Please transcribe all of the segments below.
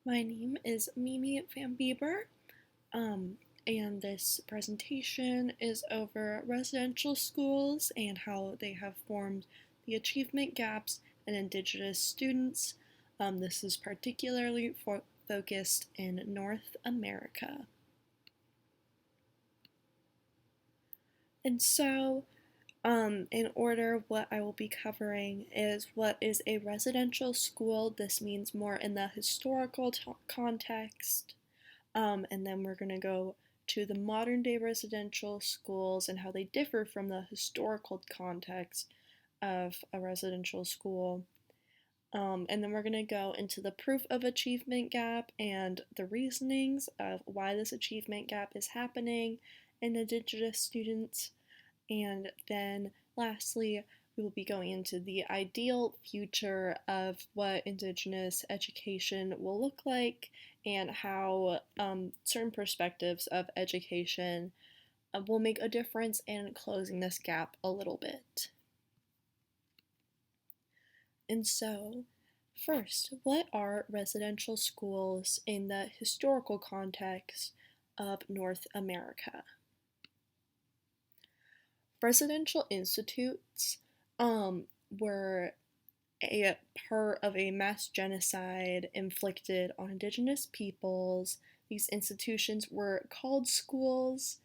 My name is Mimi Van Bieber, um, and this presentation is over residential schools and how they have formed the achievement gaps in Indigenous students. This is particularly focused in North America. And so, in order, what I will be covering is what is a residential school. This means more in the historical context. And then we're going to go to the modern day residential schools and how they differ from the historical context of a residential school. And then we're going to go into the proof of achievement gap and the reasonings of why this achievement gap is happening in Indigenous students. And then lastly, we will be going into the ideal future of what Indigenous education will look like and how certain perspectives of education will make a difference in closing this gap a little bit. And so, first, what are residential schools in the historical context of North America? Residential institutes were a part of a mass genocide inflicted on Indigenous peoples. These institutions were called schools,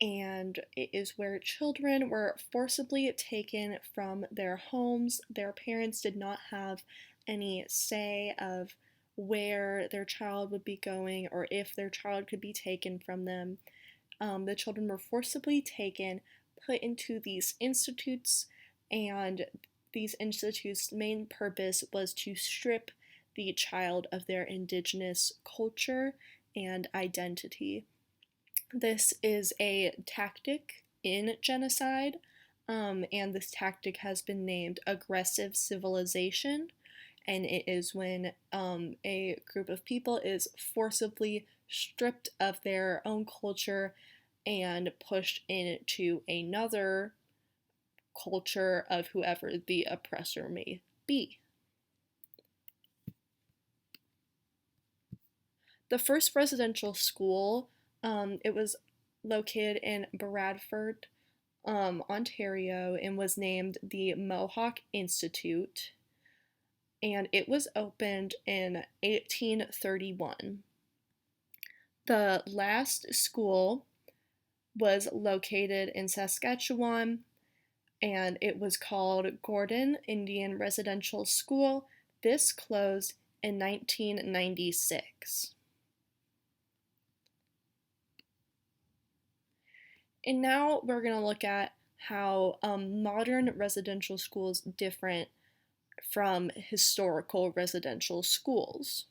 and it is where children were forcibly taken from their homes. Their parents did not have any say of where their child would be going or if their child could be taken from them. The children were forcibly taken, put into these institutes, and these institutes' main purpose was to strip the child of their Indigenous culture and identity. This is a tactic in genocide, and this tactic has been named aggressive civilization. And it is when a group of people is forcibly stripped of their own culture and pushed into another culture of whoever the oppressor may be. The first residential school, it was located in Bradford, Ontario, and was named the Mohawk Institute, and it was opened in 1831. The last school was located in Saskatchewan, and it was called Gordon Indian Residential School. This closed in 1996. And now we're going to look at how modern residential schools differ from historical residential schools.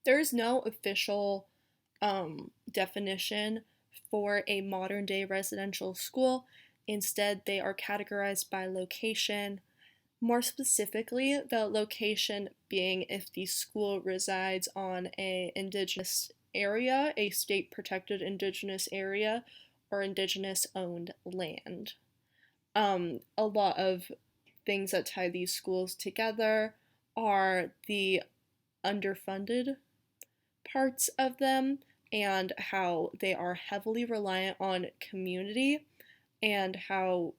There is no official definition for a modern day residential school. Instead, they are categorized by location. More specifically, the location being if the school resides on an Indigenous area, a state protected Indigenous area, or Indigenous owned land. A lot of things that tie these schools together are the underfunded parts of them and how they are heavily reliant on community and how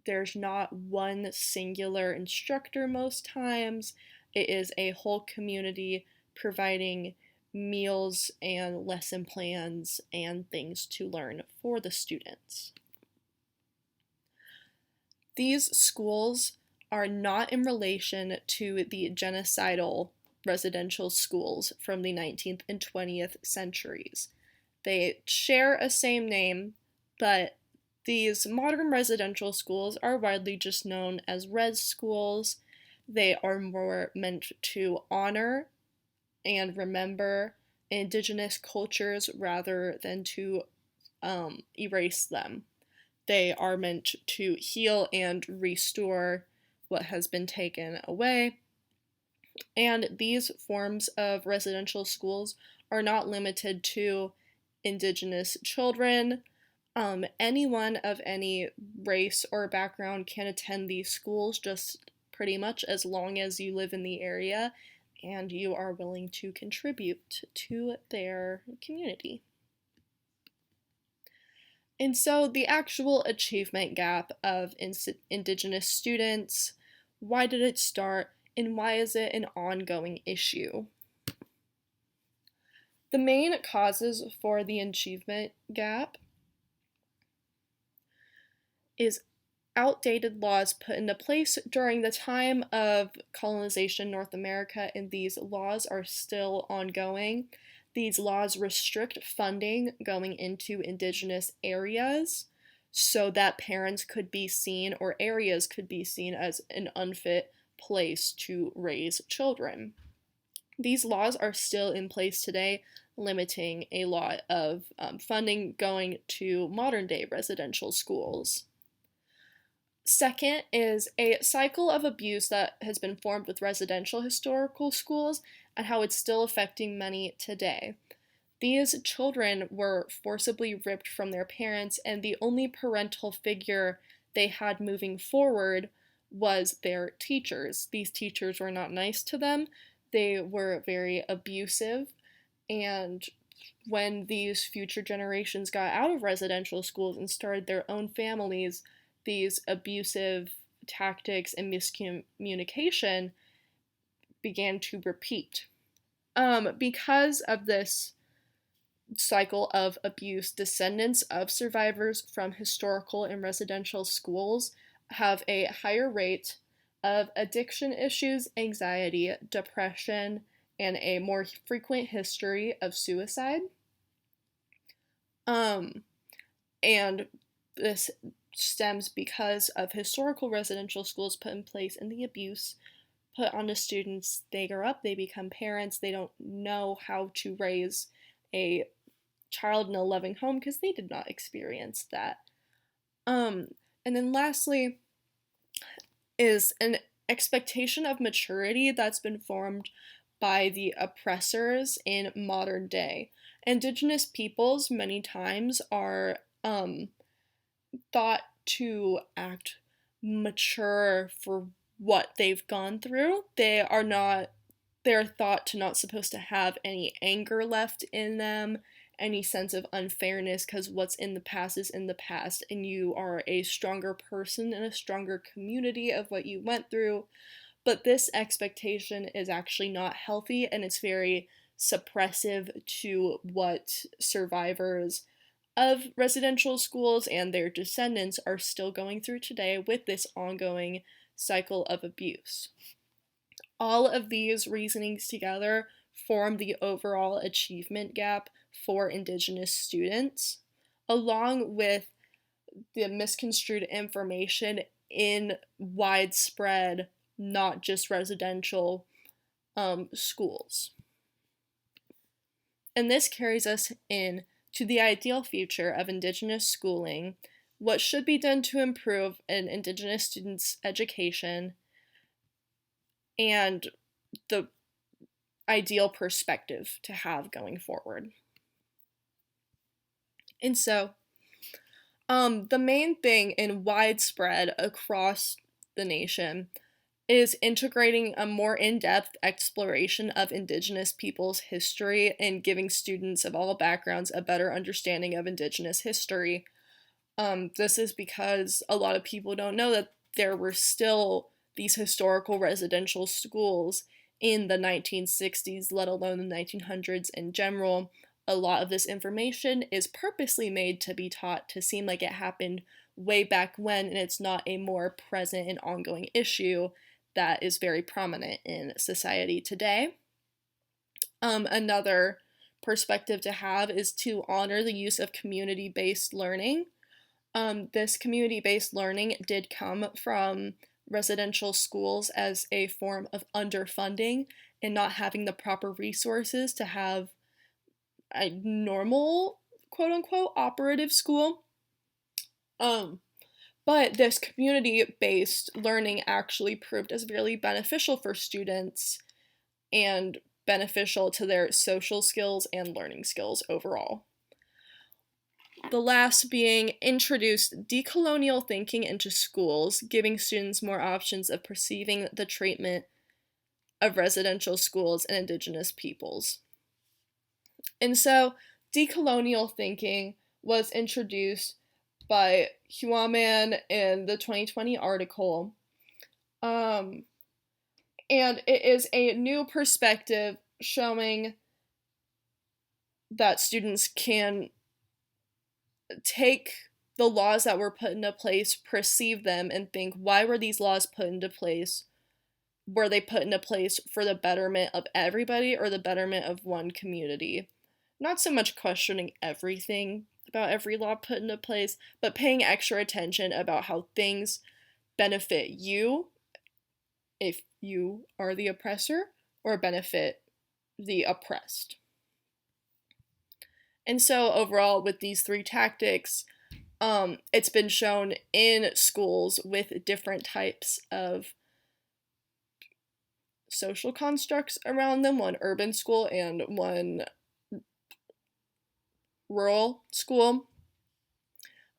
there's not one singular instructor most times. It is a whole community providing meals and lesson plans and things to learn for the students. These schools are not in relation to the genocidal residential schools from the 19th and 20th centuries. They share a same name, but these modern residential schools are widely just known as res schools. They are more meant to honor and remember Indigenous cultures rather than to erase them. They are meant to heal and restore what has been taken away. And these forms of residential schools are not limited to Indigenous children. Anyone of any race or background can attend these schools, just pretty much as long as you live in the area and you are willing to contribute to their community. And so the actual achievement gap of Indigenous students, why did it start, and why is it an ongoing issue? The main causes for the achievement gap is outdated laws put into place during the time of colonization in North America, and these laws are still ongoing. These laws restrict funding going into Indigenous areas so that parents could be seen, or areas could be seen, as an unfit place to raise children. These laws are still in place today, limiting a lot of funding going to modern day residential schools. Second is a cycle of abuse that has been formed with residential historical schools and how it's still affecting many today. These children were forcibly ripped from their parents, and the only parental figure they had moving forward was their teachers. These teachers were not nice to them, they were very abusive, and when these future generations got out of residential schools and started their own families, these abusive tactics and miscommunication began to repeat. Because of this cycle of abuse, descendants of survivors from historical and residential schools have a higher rate of addiction issues, anxiety, depression, and a more frequent history of suicide. And this stems because of historical residential schools put in place and the abuse put onto students. They grow up, they become parents, they don't know how to raise a child in a loving home because they did not experience that. And then lastly is an expectation of maturity that's been formed by the oppressors in modern day. Indigenous peoples many times are thought to act mature for what they've gone through. They're thought to not supposed to have any anger left in them, any sense of unfairness, because what's in the past is in the past, and you are a stronger person in a stronger community of what you went through. But this expectation is actually not healthy, and it's very suppressive to what survivors of residential schools and their descendants are still going through today with this ongoing cycle of abuse. All of these reasonings together form the overall achievement gap for Indigenous students, along with the misconstrued information in widespread, not just residential schools. And this carries us in to the ideal future of Indigenous schooling, what should be done to improve an Indigenous student's education, and the ideal perspective to have going forward. And so, the main thing in widespread across the nation is integrating a more in-depth exploration of Indigenous peoples' history and giving students of all backgrounds a better understanding of Indigenous history. This is because a lot of people don't know that there were still these historical residential schools in the 1960s, let alone the 1900s in general. A lot of this information is purposely made to be taught to seem like it happened way back when, and it's not a more present and ongoing issue that is very prominent in society today. Another perspective to have is to honor the use of community-based learning. This community-based learning did come from residential schools as a form of underfunding and not having the proper resources to have a normal, quote-unquote, operative school. But this community-based learning actually proved as really beneficial for students and beneficial to their social skills and learning skills overall. The last being introduced decolonial thinking into schools, giving students more options of perceiving the treatment of residential schools and indigenous peoples. And so decolonial thinking was introduced by Huaman in the 2020 article. And it is a new perspective showing that students can take the laws that were put into place, perceive them, and think, why were these laws put into place? Were they put into place for the betterment of everybody or the betterment of one community? Not so much questioning everything about every law put into place, but paying extra attention about how things benefit you if you are the oppressor or benefit the oppressed. And so overall, with these three tactics, it's been shown in schools with different types of social constructs around them, one urban school and one rural school,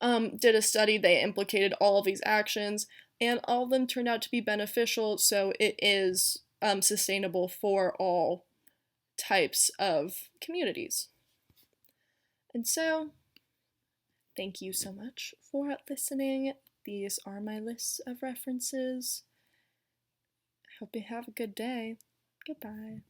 did a study. They implicated all of these actions, and all of them turned out to be beneficial, so it is sustainable for all types of communities. And so, thank you so much for listening. These are my lists of references. Hope you have a good day. Goodbye.